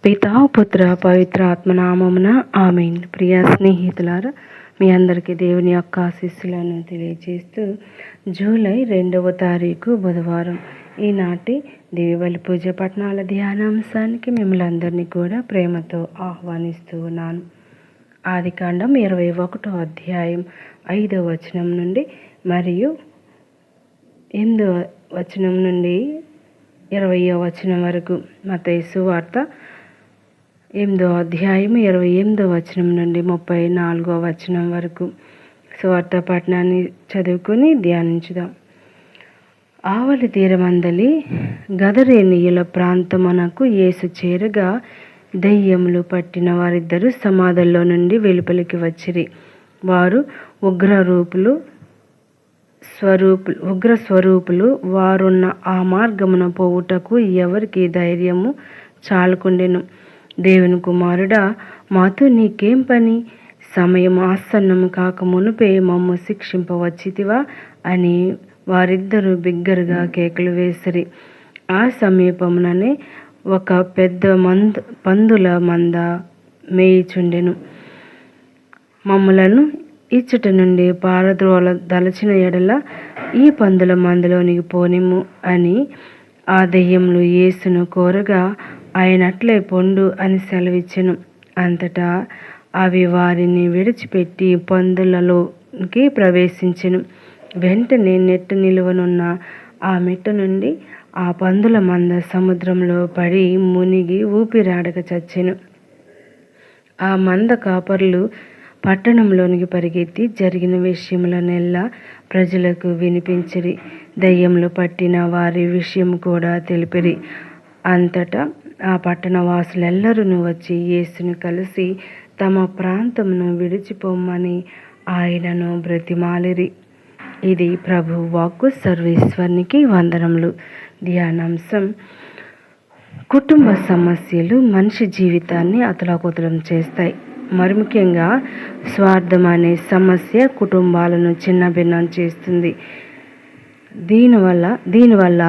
పితా పుత్ర పవిత్ర ఆత్మనామమున ఆమేన్. ప్రియ స్నేహితులారా, మీ అందరికీ దేవుని యొక్క ఆశీస్సులను తెలియజేస్తూ జూలై 2వ తారీఖు బుధవారం ఈనాటి దేవబలి పూజ పట్టణాల ధ్యానాంశానికి మిమ్మల్ని అందరినీ కూడా ప్రేమతో ఆహ్వానిస్తూ ఉన్నాను. ఆదికాండం 21వ అధ్యాయం 5వ వచనం నుండి మరియు 8వ వచనం నుండి 20వ వచనం వరకు, మత్తయి సువార్త 8వ అధ్యాయం 28వ వచనం నుండి 34వ వచనం వరకు సువార్త పట్టణాన్ని చదువుకొని ధ్యానించుదాం. ఆవలి తీరమందలి గదరేనీయుల ప్రాంతమునకు యేసు చేరగా దెయ్యములు పట్టిన వారిద్దరూ సమాధుల్లో నుండి వెలుపలికి వచ్చిరి. వారు ఉగ్ర స్వరూపులు. వారున్న ఆ మార్గమున పోవుటకు ఎవరికి ధైర్యము చాలకుండెను. దేవుని కుమారుడా, మాతో నీకేం పని? సమయం ఆసన్నము కాక మునుపే మమ్ము శిక్షింపవచ్చితివా అని వారిద్దరూ బిగ్గరగా కేకలు వేసిరి. ఆ సమీపముననే ఒక పెద్ద పందుల మంద మేయుచుండెను. మమ్ములను ఇచ్చట నుండి పారద్రోల దలచిన ఎడల ఈ పందుల మందలోనికి పోనిమ్ము అని ఆ దెయ్యములు యేసును కోరగా ఆయనట్లే పొండు అని సెలవిచ్చెను. అంతటా అవి వారిని విడిచిపెట్టి పందులలోకి ప్రవేశించెను. వెంటనే నెట్టు నిలువనున్న ఆ మెట్ట నుండి ఆ పందుల మంద సముద్రంలో పడి మునిగి ఊపిరాడక చచ్చెను. ఆ మంద కాపరులు పట్టణంలోనికి పరిగెత్తి జరిగిన విషయములనెల్లా ప్రజలకు వినిపించిరి. దెయ్యములు పట్టిన వారి విషయం కూడా తెలిపిరి. అంతటా ఆ పట్టణ వాసులెల్లరూ వచ్చి యేసును కలిసి తమ ప్రాంతమును విడిచిపోమ్మని ఆయనను బ్రతిమాలిరి. ఇది ప్రభు వాక్కు. సర్వేశ్వరునికి వందనములు. ధ్యానాంశం: కుటుంబ సమస్యలు మనిషి జీవితాన్ని అతలాకుతలం చేస్తాయి. మరి ముఖ్యంగా స్వార్థం అనే సమస్య కుటుంబాలను చిన్నభిన్నం చేస్తుంది. దీనివల్ల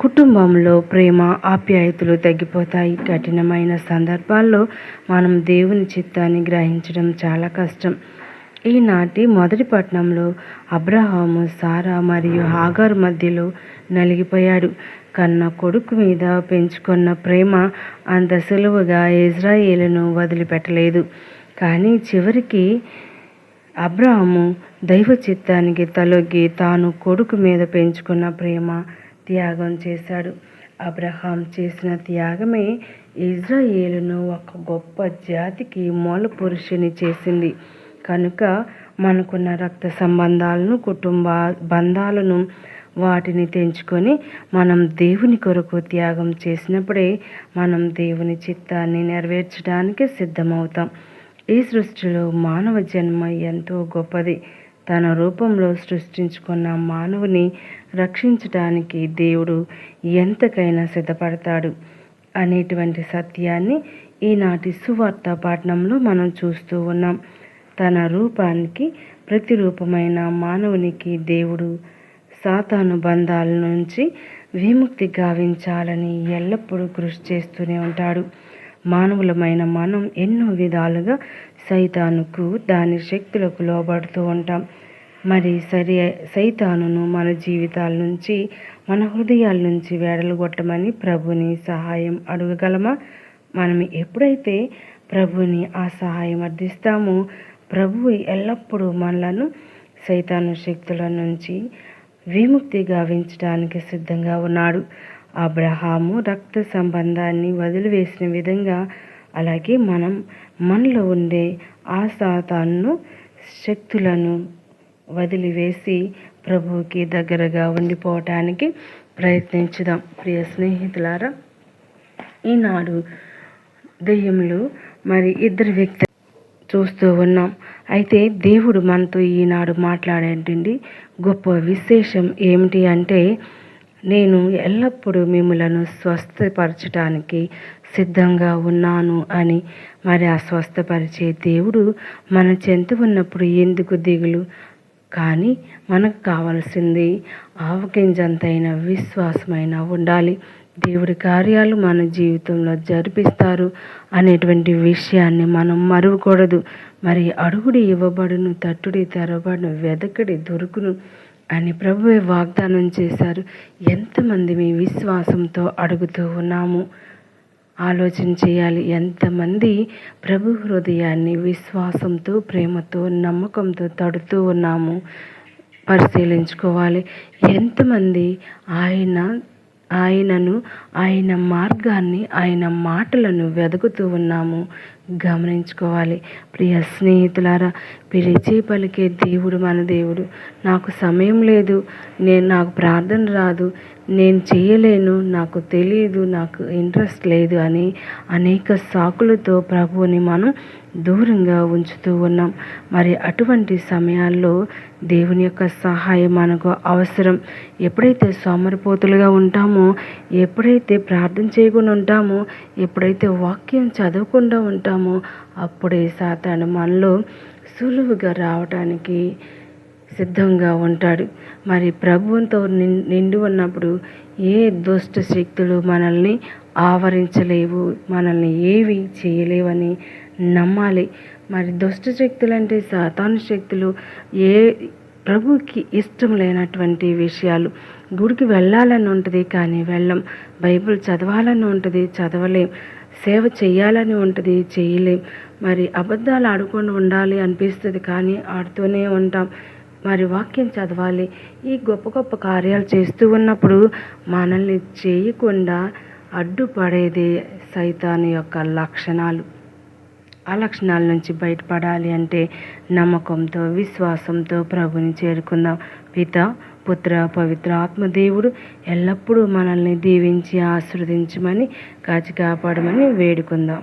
కుటుంబంలో ప్రేమ, ఆప్యాయతలు తగ్గిపోతాయి. కఠినమైన సందర్భాల్లో మనం దేవుని చిత్తాన్ని గ్రహించడం చాలా కష్టం. ఈనాటి మొదటి పట్టణంలో అబ్రహాము, సారా మరియు హాగారు మధ్యలో నలిగిపోయాడు. కన్న కొడుకు మీద పెంచుకున్న ప్రేమ అంత సులువుగా ఇజ్రాయేలును వదిలిపెట్టలేదు. కానీ చివరికి అబ్రహాము దైవ చిత్తానికి తలొగ్గి తాను కొడుకు మీద పెంచుకున్న ప్రేమ త్యాగం చేశాడు. అబ్రహాం చేసిన త్యాగమే ఇజ్రాయేలును ఒక గొప్ప జాతికి మూల పురుషుని చేసింది. కనుక మనకున్న రక్త సంబంధాలను, కుటుంబ బంధాలను, వాటిని తెంచుకొని మనం దేవుని కొరకు త్యాగం చేసినప్పుడే మనం దేవుని చిత్తాన్ని నెరవేర్చడానికి సిద్ధమవుతాం. ఈ సృష్టిలో మానవ జన్మ ఎంతో గొప్పది. తన రూపంలో సృష్టించుకున్న మానవుని రక్షించడానికి దేవుడు ఎంతకైనా సిద్ధపడతాడు అనేటువంటి సత్యాన్ని ఈనాటి సువార్త పట్టణంలో మనం చూస్తూ ఉన్నాం. తన రూపానికి ప్రతిరూపమైన మానవునికి దేవుడు సాతాను బంధాల నుంచి విముక్తి గావించాలని ఎల్లప్పుడూ కృషి చేస్తూనే ఉంటాడు. మానవులమైన మనం ఎన్నో విధాలుగా సైతానుకు, దాని శక్తులకు లోబడుతూ ఉంటాం. మరి సైతానును మన జీవితాల నుంచి, మన హృదయాల నుంచి వేడలుగొట్టమని ప్రభుని సహాయం అడగగలమా? మనం ఎప్పుడైతే ప్రభుని ఆ సహాయం అర్థిస్తామో ప్రభువు ఎల్లప్పుడూ మనలను సైతాను శక్తుల నుంచి విముక్తి గావించడానికి సిద్ధంగా ఉన్నాడు. అబ్రహాము రక్త సంబంధాన్ని వదిలివేసిన విధంగా అలాగే మనలో ఉండే ఆ సాతాను శక్తులను వదిలివేసి ప్రభువుకి దగ్గరగా ఉండిపోవటానికి ప్రయత్నించుదాం. ప్రియ స్నేహితులారా, ఈనాడు దెయ్యములు మరి ఇద్దరు వ్యక్తులు చూస్తూ ఉన్నాం. అయితే దేవుడు మనతో ఈనాడు మాట్లాడేటండి గొప్ప విశేషం ఏమిటి అంటే, నేను ఎల్లప్పుడూ మిమ్మలను స్వస్థపరచడానికి సిద్ధంగా ఉన్నాను అని. మరి ఆ స్వస్థపరిచే దేవుడు మన చెంత ఉన్నప్పుడు ఎందుకు దిగులు? కానీ మనకు కావాల్సింది ఆవగింజంతైన విశ్వాసమైన ఉండాలి. దేవుడి కార్యాలు మన జీవితంలో జరిపిస్తారు అనేటువంటి విషయాన్ని మనం మరువకూడదు. మరి అడుగుడి ఇవ్వబడును, తట్టుడి తెరవబడును, వెదకడి దొరుకును అని ప్రభువే వాగ్దానం చేశారు. ఎంతమంది మీ విశ్వాసంతో అడుగుతూ ఉన్నాము ఆలోచన చేయాలి. ఎంతమంది ప్రభు హృదయాన్ని విశ్వాసంతో, ప్రేమతో, నమ్మకంతో తడుతూ ఉన్నాము పరిశీలించుకోవాలి. ఎంతమంది ఆయనను, ఆయన మార్గాన్ని, ఆయన మాటలను వెతుకుతూ ఉన్నాము గమనించుకోవాలి. ప్రియ స్నేహితులారా, పిలిచి పలికే దేవుడు మన దేవుడు. నాకు సమయం లేదు, నాకు ప్రార్థన రాదు, నేను చేయలేను, నాకు తెలియదు, నాకు ఇంట్రెస్ట్ లేదు అని అనేక సాకులతో ప్రభువుని మనం దూరంగా ఉంచుతూ ఉన్నాం. మరి అటువంటి సమయాల్లో దేవుని యొక్క సహాయం మనకు అవసరం. ఎప్పుడైతే సోమరిపోతులుగా ఉంటామో, ఎప్పుడైతే ప్రార్థన చేయకుండా ఉంటామో, ఎప్పుడైతే వాక్యం చదవకుండా ఉంటామో, అప్పుడే సాతాను మనలో సులువుగా రావడానికి సిద్ధంగా ఉంటాడు. మరి ప్రభువుతో నిండి ఉన్నప్పుడు ఏ దుష్ట శక్తులు మనల్ని ఆవరించలేవు, మనల్ని ఏవి చేయలేవని నమ్మాలి. మరి దుష్ట శక్తులు అంటే సాతాను శక్తులు, ప్రభుకి ఇష్టం లేనటువంటి విషయాలు. గుడికి వెళ్ళాలని ఉంటుంది కానీ వెళ్ళం, బైబిల్ చదవాలని ఉంటుంది చదవలేం, సేవ చేయాలని ఉంటుంది చేయలేం. మరి అబద్ధాలు ఆడకుండా ఉండాలి అనిపిస్తుంది కానీ ఆడుతూనే ఉంటాం. మరి వాక్యం చదవాలి, ఈ గొప్ప గొప్ప కార్యాలు చేస్తూ ఉన్నప్పుడు మనల్ని చేయకుండా అడ్డుపడేది సైతాను యొక్క లక్షణాలు. ఆ లక్షణాల నుంచి బయటపడాలి అంటే నమ్మకంతో, విశ్వాసంతో ప్రభుని చేరుకుందాం. పిత, పుత్ర, పవిత్ర ఆత్మదేవుడు ఎల్లప్పుడూ మనల్ని దీవించి ఆశీర్వదించమని, కాచి కాపాడమని వేడుకుందాం.